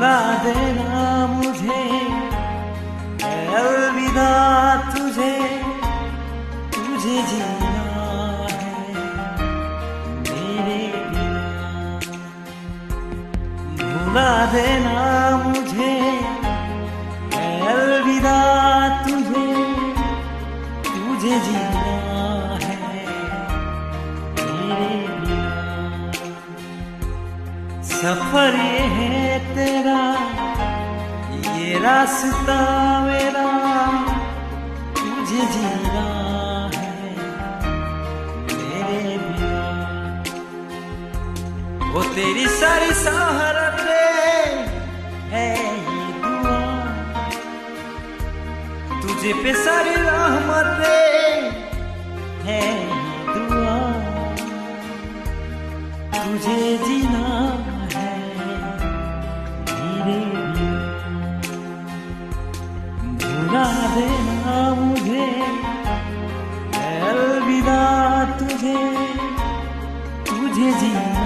भुला देना मुझे, अलविदा तुझे, तुझे जीना है मेरे बिना। भुला देना मुझे, अलविदा तुझे, तुझे जीना है मेरे बिना। सफर ये है तेरा, ये रास्ता मेरा, तुझे जीना है मेरे बिना। वो तेरी सारी सहारतें है ये दुआ, तुझे पे सारी रहमतें है ये दुआ, तुझे जीना है मेरे बिना। भुला देना मुझे, अलविदा तुझे, तुझे जीना